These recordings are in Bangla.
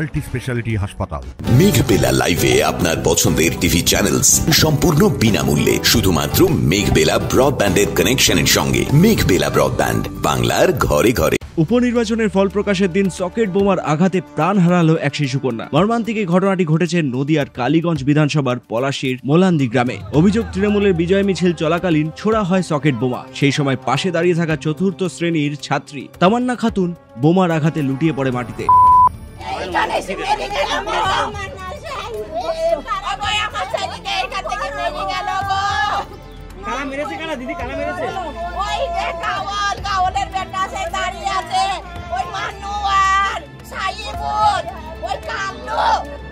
মাল্টি স্পেশালিটি হাসপাতাল। মেঘবেলা লাইভে আপনার পছন্দের টিভি চ্যানেলস সম্পূর্ণ বিনামূল্যে শুধুমাত্র মেঘবেলা ব্রডব্যান্ডের কানেকশনের সঙ্গে। মেঘবেলা ব্রডব্যান্ড, বাংলার ঘরে ঘরে। উপনির্বাচনের ফল প্রকাশের দিন সকেট বোমার আঘাতে প্রাণ হারালো এক শিশুকন্যা। মর্মান্তিক এই ঘটনাটি ঘটেছে নদিয়ার কালীগঞ্জ বিধানসভার পলাশীর মোলান্দি গ্রামে। অভিযোগ, তৃণমূলের বিজয় মিছিল চলাকালীন ছোড়া হয় সকেট বোমা। সেই সময় পাশে দাঁড়িয়ে থাকা চতুর্থ শ্রেণীর ছাত্রী তামান্না খাতুন বোমার আঘাতে লুটিয়ে পড়ে মাটিতে।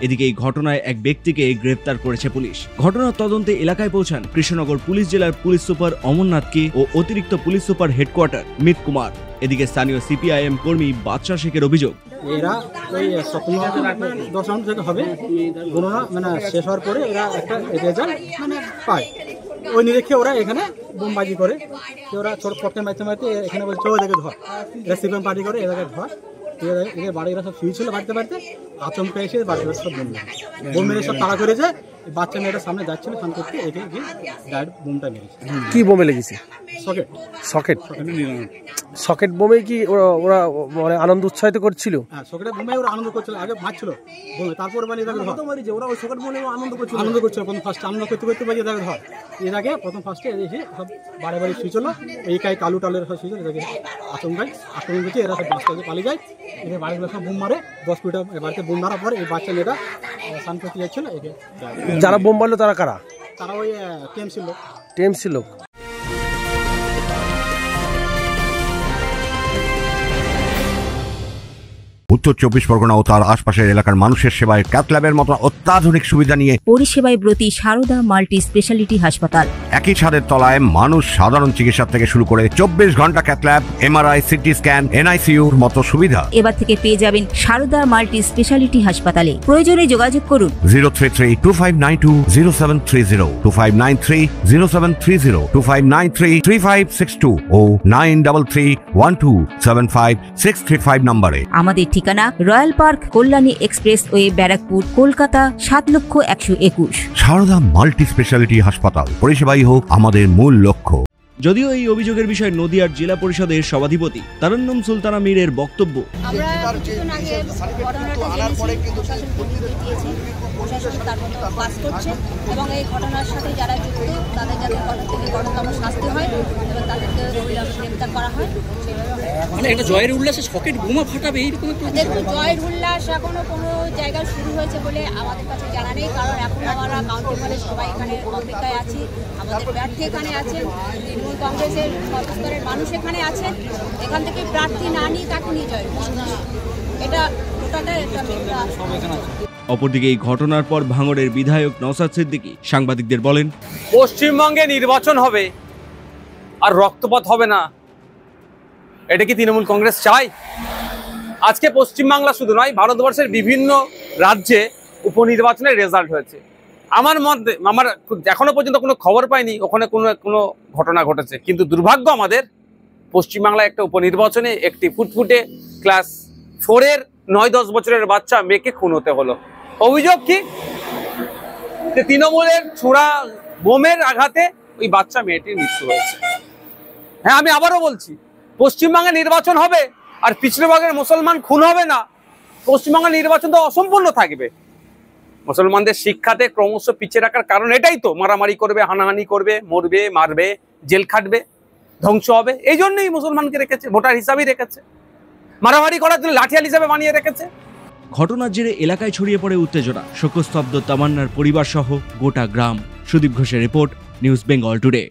এদিকে এই ঘটনায় এক ব্যক্তিকে গ্রেফতার করেছে পুলিশ। ঘটনার তদন্তে এলাকায় পৌঁছান কৃষ্ণনগর পুলিশ জেলার পুলিশ সুপার অমরনাথকে ও অতিরিক্ত পুলিশ সুপার হেডকোয়ার্টার মিত কুমার। এদিকে স্থানীয় সিপিআইএম কর্মী বাদশা শেখের অভিযোগ, এরা ওই স্বপ্ন দর্শন থেকে হবে গণনা মানে শেষ হওয়ার পরে এরা একটা রেজাল্ট মানে পায়, ওই নিরীক্ষে ওরা এখানে বোমবাজি করে। ওরা ছোট পটকে মারতে মারতে এখানে বলছে ও এদেরকে ধর, এরা সিপিএম পার্টি করে এদেরকে ধর। এদের বাড়িরা সব শুয়ে ছিল, বাড়িতে বাড়িতে আচমকা এসে বাড়িতে সব বোম মেরে সব তাড়া করেছে। বাচ্চা মেয়েটা সামনে যাচ্ছিল, ফান করতে এগিয়ে গিয়ে ডাইরেক্ট বোমটা মেরেছে। কি বোমে লেগেছে? সকেট। সকেট সকেট বোমে কি ওরা মানে আনন্দ উৎসাহিত করছিল? হ্যাঁ, সকেটের বোমে ওরা আনন্দ করছিল, আগে মারছিল বোমে, তারপরে মানে এটাকে ওরা ওই সকেট বোমে আনন্দ করছিল। প্রথম ফার্স্টে আনন্দ করতে করতে বাজে এটাকে ধর। এর আগে প্রথম ফার্স্টে এসে সব বাড়ি বাড়ি শুয়েছিল, এই কাই কালু টালের সব শুয়েছিল। এটাকে আচমকায় আক্রমণ করছে, এরা সব বাচ্চাকে পালিয়ে যায়। এদের বাড়িগুলো সব বোম মারে। 10 মিনিট বাড়িতে বোম মারার পর এই বাচ্চা মেয়েটা স্নান করতে যাচ্ছিল। যারা বোম মারলো তারা কারা? তারা ওই টিএমসি লোক। উত্তর 24 পরগনা ও তার আশপাশের এলাকার মানুষের সেবায় ক্যাথ ল্যাবের মতো অত্যাধুনিক সুবিধা নিয়ে পরিষেবায় ব্রতী সারদা মাল্টি স্পেশালিটি হাসপাতাল। একই ছাদের তলায় মানুষ সাধারণ চিকিৎসা থেকে শুরু করে 24 ঘন্টা cath lab, MRI, CT scan, এনআইসিইউর মতো সুবিধা এবার থেকে পেয়ে যাবেন সারদা মাল্টি স্পেশালিটি হাসপাতালে। প্রয়োজনে যোগাযোগ করুন 033-2592-0730, 2593-0730, 2593-3562 ও 9331275635 নম্বরে। আমাদের ঠিকানা royal park, Kalyani express way, Barrackpore, Kolkata 7,01,21। Sarada multi specialty হাসপাতাল, পরিষেবাই হোক আমাদের মূল লক্ষ্য। যদিও এই অভিযোগের বিষয়ে নদিয়ার জেলা পরিষদের সভাধিপতি তারান্নুম সুলতানা মীরের বক্তব্য, এবং এই ঘটনার সাথে যারা যুক্ত তাদের যাতে কঠোরতম শাস্তি হয় এবং তাদেরকে গ্রেপ্তার করা হয়। মানে এটা জয়ের উল্লাসে সকেট বোমা ফাটাবে এইরকম? দেখুন, জয়ের উল্লাস এখনো কোনো জায়গায় শুরু হয়েছে বলে আমাদের কাছে জানা নেই, কারণ এখন আমরা কাউন্টিং হলে সবাই এখানে অপেক্ষায় আছি। আমাদের প্রার্থী এখানে আছেন, তৃণমূল কংগ্রেসের সর্বস্তরের মানুষ এখানে আছেন। এখান থেকে প্রার্থী না নিয়ে তাকে নিয়ে জয়, এটা টোটালটা একটা অপরদিকে এই ঘটনার পর ভাঙড়ের বিধায়ক নওশাদ সিদ্দিকী সাংবাদিকদের বলেন, পশ্চিমবঙ্গে নির্বাচন হবে আর রক্তপাত হবে না, এটা কি তৃণমূল কংগ্রেস চায়? আজকে পশ্চিমবাংলা শুধু নয়, ভারতবর্ষের বিভিন্ন রাজ্যে উপনির্বাচনের রেজাল্ট হয়েছে। আমার মধ্যে আমার এখনো পর্যন্ত কোনো খবর পাইনি ওখানে কোনো ঘটনা ঘটেছে, কিন্তু দুর্ভাগ্য আমাদের পশ্চিমবাংলায় একটা উপনির্বাচনে একটি ফুটফুটে ক্লাস 4-এর 9-10 বছরের বাচ্চা মেয়েকে খুন হতে হলো। অভিযোগ কি? যে তৃণমূলের ছোড়া বোমের আঘাতে ওই বাচ্চা মেয়েটির মৃত্যু হয়েছে। হ্যাঁ, আমি আবারও বলছি, পশ্চিমবঙ্গে নির্বাচন হবে আর পিছড়েভাগের মুসলমান খুন হবে না, পশ্চিমবঙ্গের নির্বাচন তো অসম্পূর্ণ থাকবে। মুসলমানদের শিক্ষাতে ক্রমশ পিছিয়ে রাখার কারণ এটাই তো, মারামারি করবে, হানাহানি করবে, মরবে, মারবে, জেল খাটবে, ধ্বংস হবে। এই জন্যই মুসলমানকে রেখেছে, ভোটার হিসাবেই রেখেছে, মারামারি করার জন্য লাঠিয়াল হিসাবে বানিয়ে রেখেছে। ঘটনার জেরে এলাকায় ছড়িয়ে পড়ে উত্তেজনা, শোকস্তব্ধ তামান্নার পরিবার সহ গোটা গ্রাম। সুদীপ ঘোষের রিপোর্ট, নিউজ বেঙ্গল টুডে।